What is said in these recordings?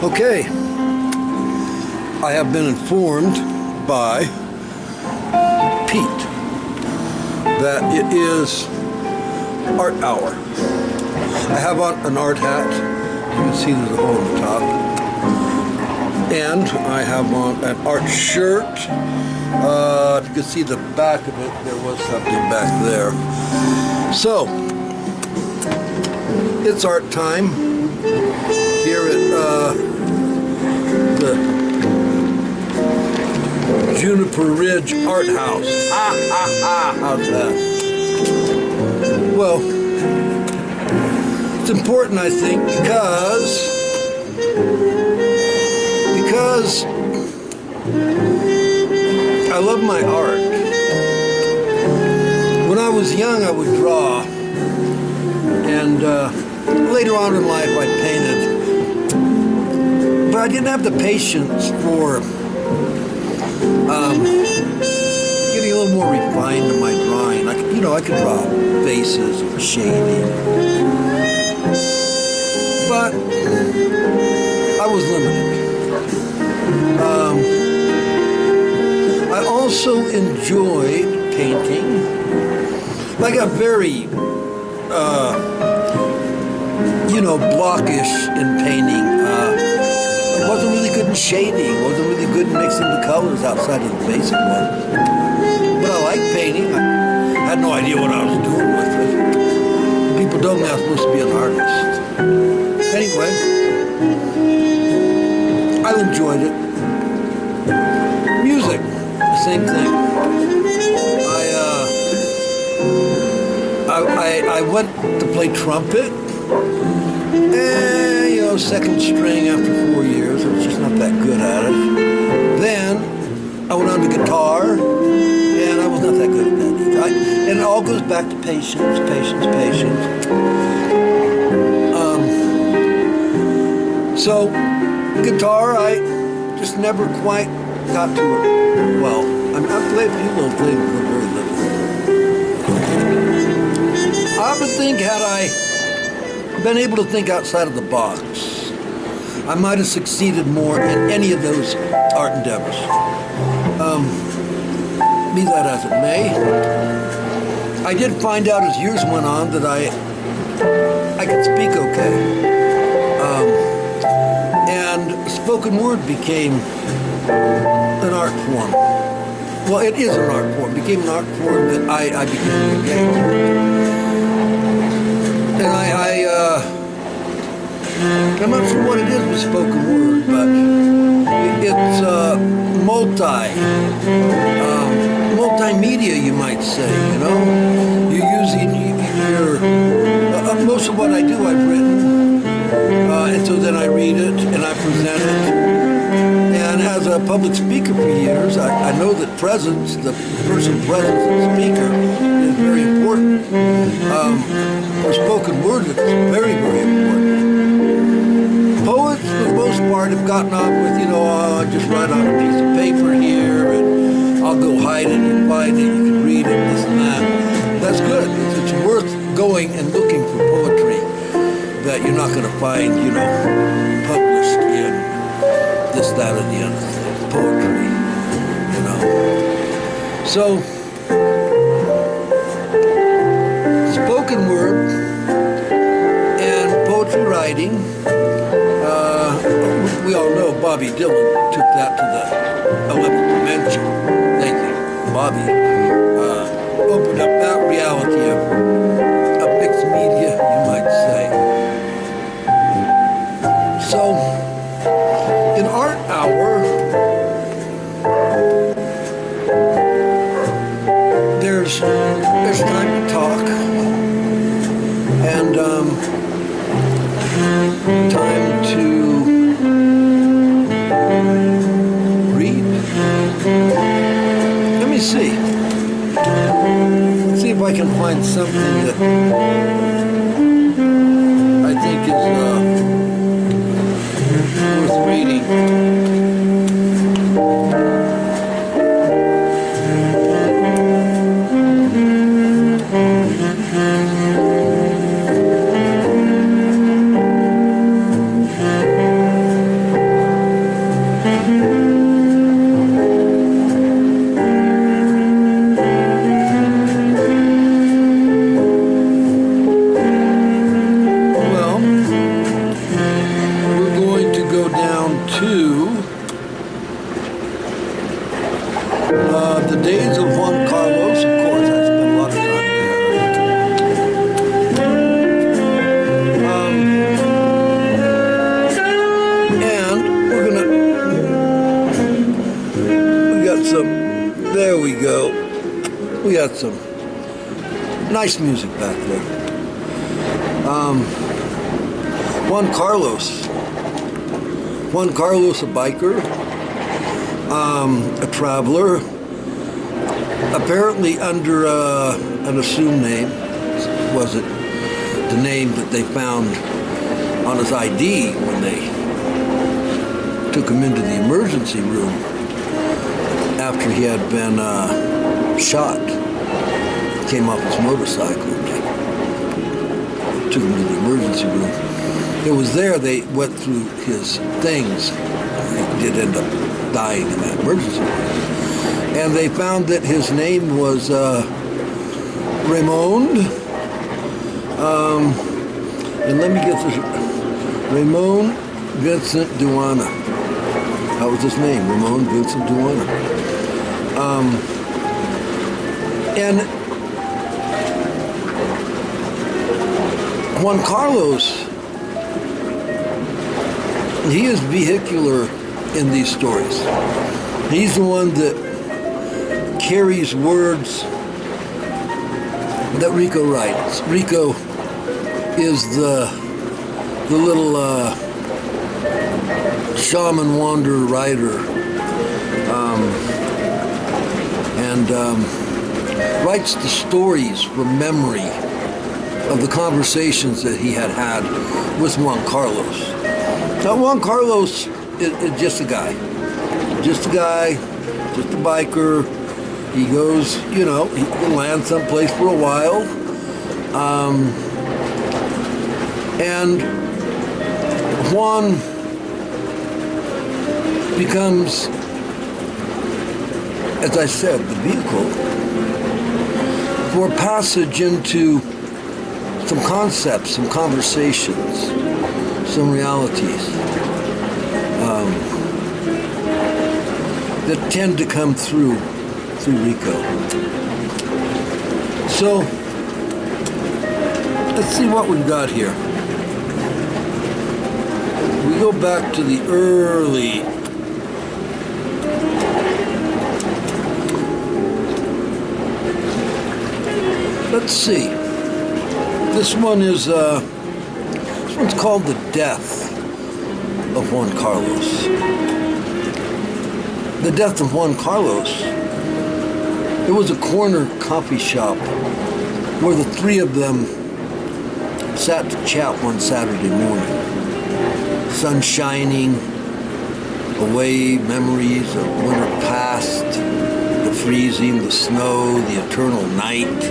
Okay, I have been informed by Pete that it is art hour. I have on an art hat. You can see there's a hole in the top. And I have on an art shirt. If you can see the back of it, there was something back there. So, it's art time here at the Juniper Ridge Art House. How's that? Well, it's important, I think, because I love my art. When I was young, I would draw, and later on in life, I painted. But I didn't have the patience for getting a little more refined in my drawing. I could draw faces or shading, but I was limited. I also enjoyed painting. I got very, blockish in painting. Wasn't really good in shading, wasn't really good in mixing the colors outside of the basic ones. But I like painting. I had no idea what I was doing with it. People told me I was supposed to be an artist. Anyway, I enjoyed it. Music, the same thing. I went to play trumpet. Second string after 4 years. I was just not that good at it. Then I went on to guitar, and I was not that good at that either. And it all goes back to patience. So guitar, I just never quite got to it. Well, I played people and played for very little. I would think had I been able to think outside of the box, I might have succeeded more in any of those art endeavors. Be that as it may, I did find out as years went on that I could speak okay. And spoken word became an art form. Well, it is an art form. It became an art form that I became engaged with. And I'm not sure what it is with spoken word, but it's multimedia, you might say, You're using most of what I do, I've written, and so then I read it and I present it. And as a public speaker for years, I know that presence, the person present as a speaker, is very important. For spoken word, it's very, very important. Poets, for the most part, have gotten off with, I just write on a piece of paper here, and I'll go hide it, you find it, you can read it, this and that. That's good. It's worth going and looking for poetry that you're not going to find, published in this, that, or the other thing. Poetry, So, spoken word and poetry writing, we all know Bobby Dylan took that to the 11th dimension. Thank you, Bobby. Opened up that reality of mixed media, you might say. So, in Art Hour, there's time to talk, and time to read. Let me see. Let's see if I can find something that I think is worth reading. We had some nice music back then. Juan Carlos, a biker, a traveler, apparently under an assumed name. Was it the name that they found on his ID when they took him into the emergency room after he had been shot? He came off his motorcycle and they took him to the emergency room. It was there they went through his things. He did end up dying in that emergency room. And they found that his name was Raymond. And let me get this. Raymond Vincent Duana. That was his name, Raymond Vincent Duana. And Juan Carlos, he is vehicular in these stories. He's the one that carries words that Rico writes. Rico is the little shaman wanderer writer, and writes the stories from memory of the conversations that he had with Juan Carlos. Now, Juan Carlos is just a guy, just a biker. He goes, he can land someplace for a while, and Juan becomes, as I said, the vehicle for passage into some concepts, some conversations, some realities that tend to come through Rico. So let's see what we've got here. We go back to the early let's see. This one's called The Death of Juan Carlos. The Death of Juan Carlos. There was a corner coffee shop where the three of them sat to chat one Saturday morning. Sun shining, away memories of winter past, the freezing, the snow, the eternal night.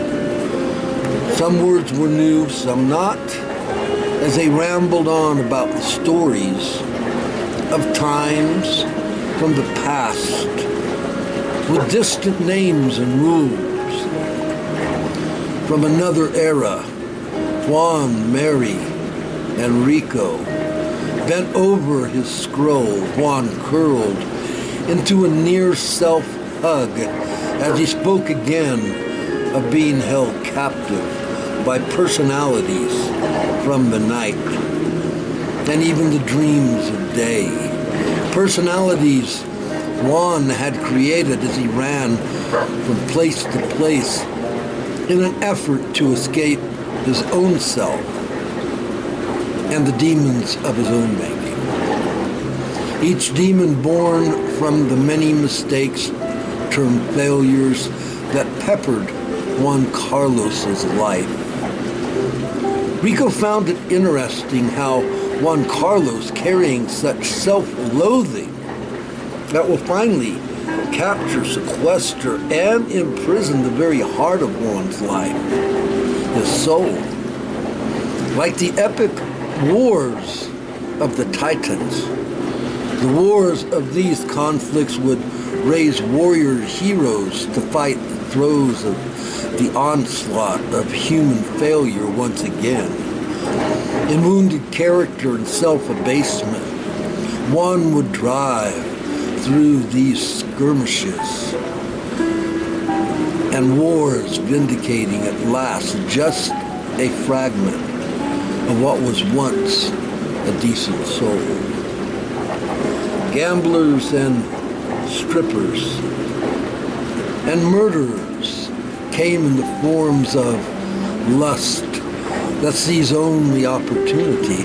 Some words were new, some not, as they rambled on about the stories of times from the past, with distant names and rules. From another era, Juan, Mary, and Rico bent over his scroll. Juan curled into a near-self hug as he spoke again of being held captive by personalities from the night and even the dreams of day. Personalities Juan had created as he ran from place to place in an effort to escape his own self and the demons of his own making. Each demon born from the many mistakes turned failures that peppered Juan Carlos's life. Rico found it interesting how Juan Carlos, carrying such self-loathing that will finally capture, sequester, and imprison the very heart of Juan's life, his soul. Like the epic wars of the Titans, the wars of these conflicts would raise warrior heroes to fight the throes of the onslaught of human failure once again. In wounded character and self-abasement, Juan would drive through these skirmishes and wars, vindicating at last just a fragment of what was once a decent soul. Gamblers and strippers and murderers came in the forms of lust that sees only opportunity.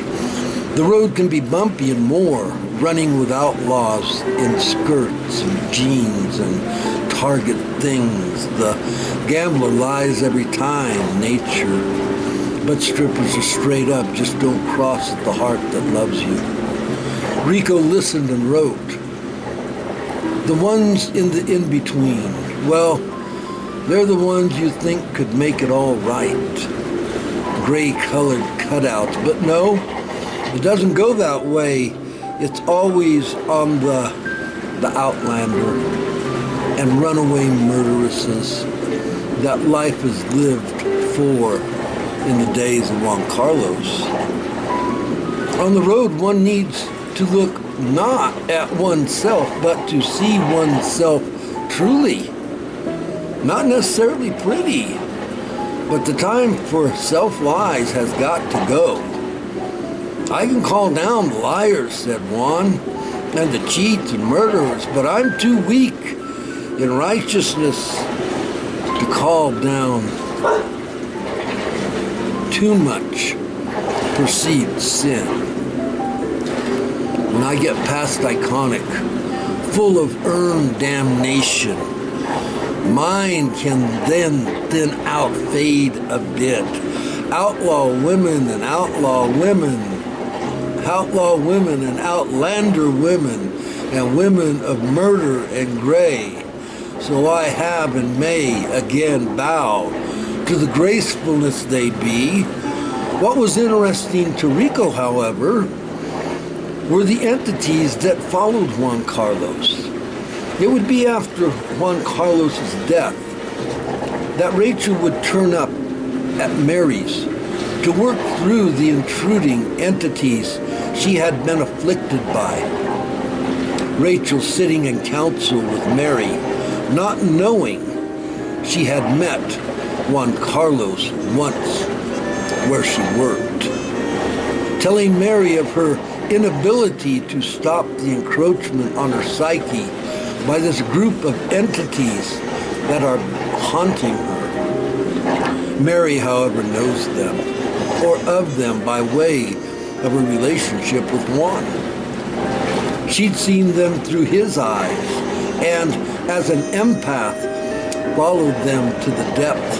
The road can be bumpy and more, running with outlaws in skirts and jeans and target things. The gambler lies every time, nature. But strippers are straight up, just don't cross at the heart that loves you. Rico listened and wrote. The ones in the in-between, well, they're the ones you think could make it all right. Gray-colored cutouts, but no, it doesn't go that way. It's always on the outlander and runaway murderesses that life is lived for in the days of Juan Carlos. On the road, one needs to look not at oneself, but to see oneself truly. Not necessarily pretty, but the time for self-lies has got to go. I can call down the liars, said Juan, and the cheats and murderers, but I'm too weak in righteousness to call down too much perceived sin. When I get past iconic, full of earned damnation, mine can then thin out, fade a bit. Outlaw women and outlaw women, outlaw women and outlander women, and women of murder and gray. So I have and may again bow to the gracefulness they be. What was interesting to Rico, however, were the entities that followed Juan Carlos. It would be after Juan Carlos's death that Rachel would turn up at Mary's to work through the intruding entities she had been afflicted by. Rachel sitting in council with Mary, not knowing she had met Juan Carlos once where she worked, telling Mary of her inability to stop the encroachment on her psyche by this group of entities that are haunting her. Mary, however, knows them, or of them by way of a relationship with Juan. She'd seen them through his eyes, and as an empath, followed them to the depth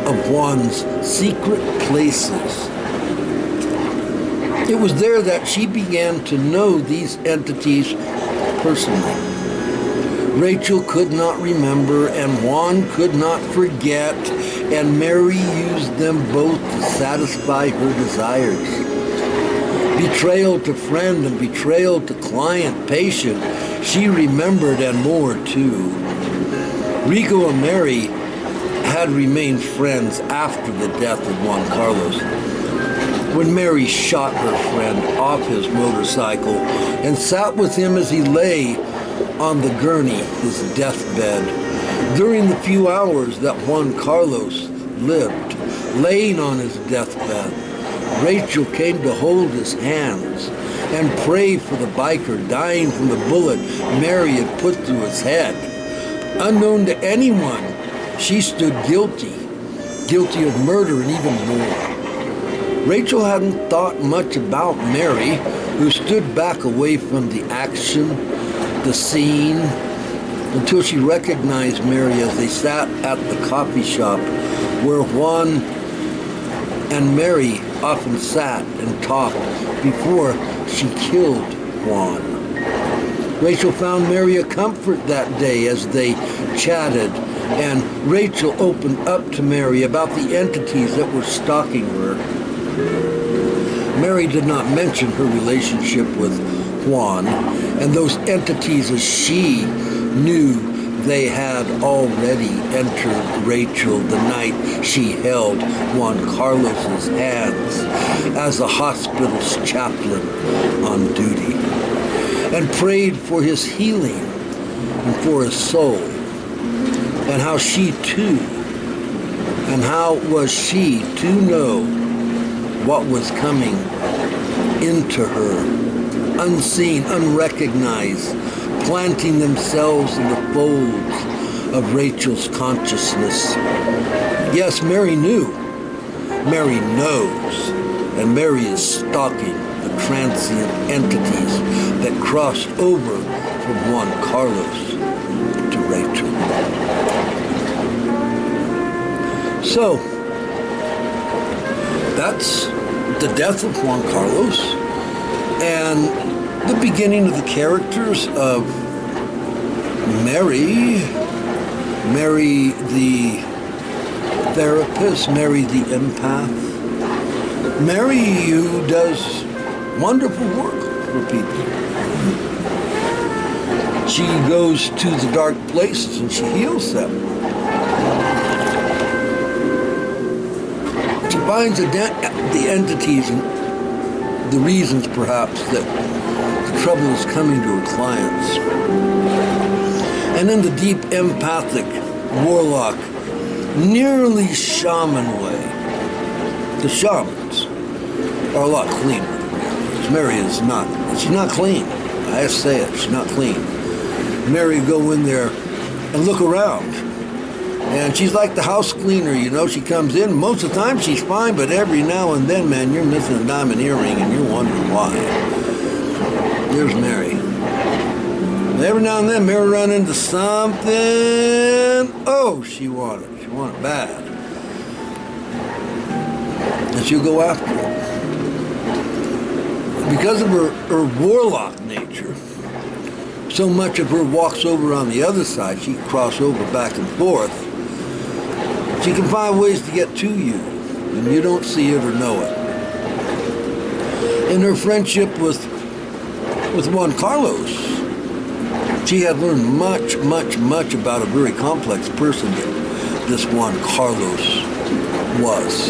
of Juan's secret places. It was there that she began to know these entities personally. Rachel could not remember, and Juan could not forget, and Mary used them both to satisfy her desires. Betrayal to friend and betrayal to client, patient, she remembered, and more too. Rico and Mary had remained friends after the death of Juan Carlos. When Mary shot her friend off his motorcycle and sat with him as he lay on the gurney, his deathbed, during the few hours that Juan Carlos lived, laying on his deathbed, Rachel came to hold his hands and pray for the biker dying from the bullet Mary had put through his head. Unknown to anyone, she stood guilty of murder and even more. Rachel hadn't thought much about Mary, who stood back away from the action, the scene, until she recognized Mary as they sat at the coffee shop where Juan and Mary often sat and talked before she killed Juan. Rachel found Mary a comfort that day as they chatted, and Rachel opened up to Mary about the entities that were stalking her. Mary did not mention her relationship with Juan and those entities, as she knew they had already entered Rachel the night she held Juan Carlos's hands as the hospital's chaplain on duty, and prayed for his healing and for his soul, and how she too, and how was she to know what was coming into her, unseen, unrecognized, planting themselves in the folds of Rachel's consciousness. Yes, Mary knew. Mary knows. And Mary is stalking the transient entities that crossed over from Juan Carlos to Rachel. So, that's the death of Juan Carlos and the beginning of the characters of Mary the therapist, Mary the empath, Mary who does wonderful work for people. She goes to the dark places and she heals them. She finds the entities and the reasons perhaps that the trouble is coming to her clients. And in the deep empathic, warlock, nearly shaman way, the shamans are a lot cleaner than Mary. Mary is not. She's not clean. I have to say it. She's not clean. Mary go in there and look around. And she's like the house cleaner, you know. She comes in. Most of the time she's fine, but every now and then, man, you're missing a diamond earring and you're wondering why. There's Mary. Every now and then, Mary run into something. Oh, she wanted it. She wanted it bad. And she'll go after it. Because of her warlock nature, so much of her walks over on the other side. She can cross over back and forth. She can find ways to get to you, and you don't see it or know it. In her friendship with Juan Carlos, she had learned much, much, much about a very complex person that this Juan Carlos was.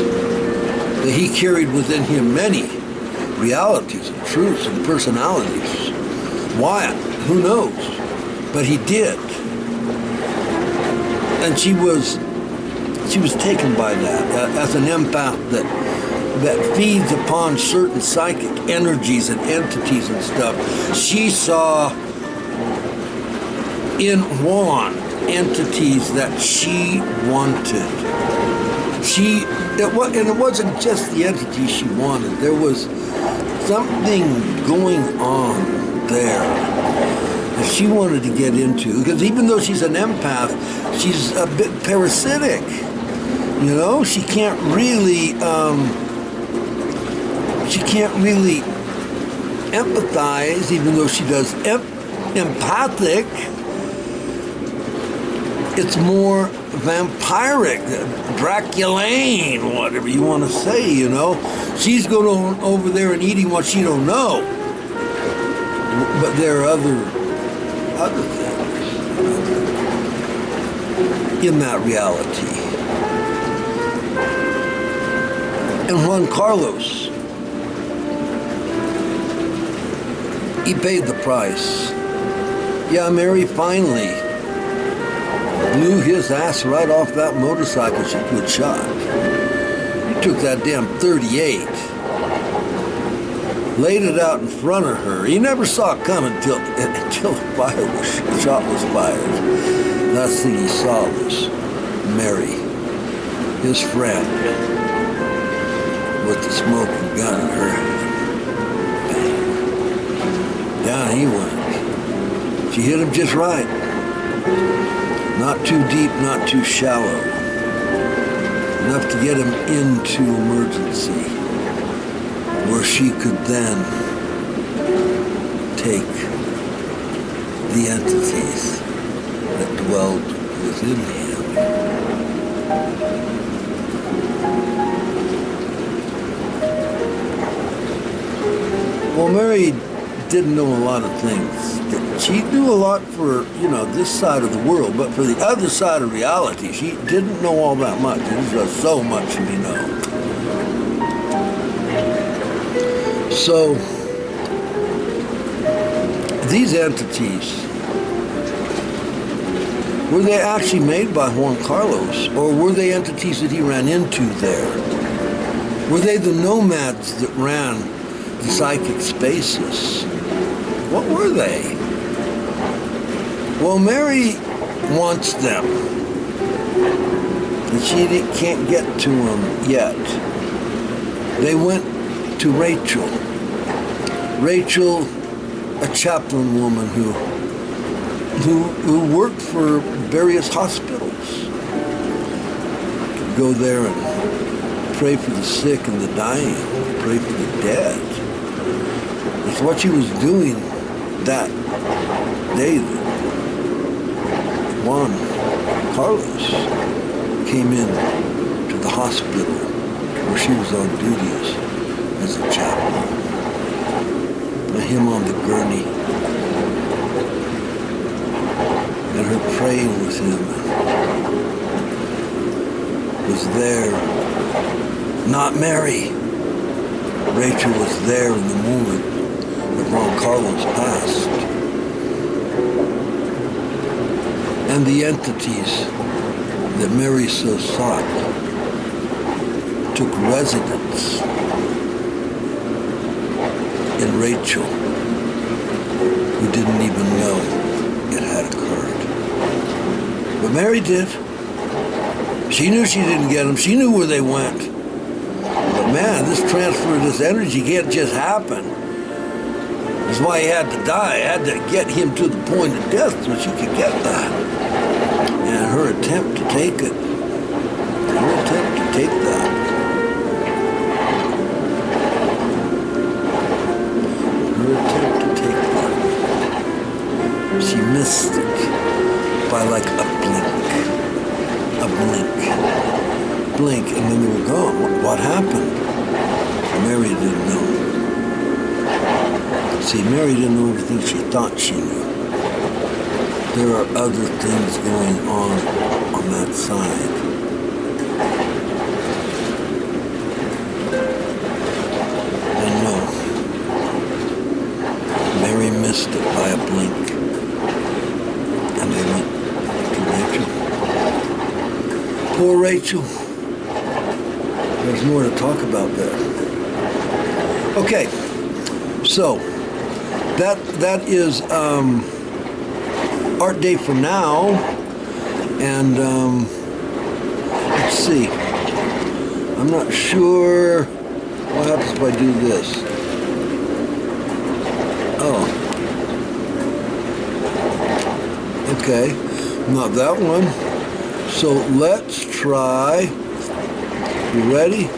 That he carried within him many realities and truths and personalities. Why? Who knows? But he did. And she was taken by that as an empath that feeds upon certain psychic energies and entities and stuff. She saw in Juan entities that she wanted. And it wasn't just the entity she wanted. There was something going on there that she wanted to get into. Because even though she's an empath, she's a bit parasitic. You know, she can't really empathize, even though she does empathic. It's more vampiric, Draculane, whatever you want to say, you know. She's going over there and eating what she don't know. But there are other things in that reality. And Juan Carlos, he paid the price. Yeah, Mary finally blew his ass right off that motorcycle she put shot. He took that damn 38, laid it out in front of her. He never saw it coming until the shot was fired. The last thing he saw was Mary, his friend, with the smoking gun in her hand. Down he went. She hit him just right. Not too deep, not too shallow. Enough to get him into emergency, where she could then take the entities that dwelled within him. Well, Mary didn't know a lot of things. She knew a lot for, this side of the world, but for the other side of reality, she didn't know all that much. There's just so much to be known. So, these entities, were they actually made by Juan Carlos, or were they entities that he ran into there? Were they the nomads that ran the psychic spaces? What were they? Well, Mary wants them. And she can't get to him yet. They went to Rachel. Rachel, a chaplain woman who worked for various hospitals. Could go there and pray for the sick and the dying, pray for the dead. That's what she was doing that day that Juan Carlos came in to the hospital where she was on duty as a chaplain. And him on the gurney. And her praying with him. Was there. Not Mary. Rachel was there in the moment that Juan Carlos passed. And the entities that Mary so sought took residence in Rachel, who didn't even know it had occurred. But Mary did. She knew she didn't get them. She knew where they went. But man, this transfer of this energy can't just happen. That's why he had to die. I had to get him to the point of death so she could get that. And her attempt to take it, her attempt to take that, she missed it by like a blink, and then they were gone. What happened? Mary didn't know. See, Mary didn't know everything she thought she knew. There are other things going on that side. And no, Mary missed it by a blink. And they went to Rachel. Poor Rachel. There's more to talk about there. Okay, so that is Art Day for now, and let's see. I'm not sure what happens if I do this. Oh. Okay, not that one. So let's try. You ready?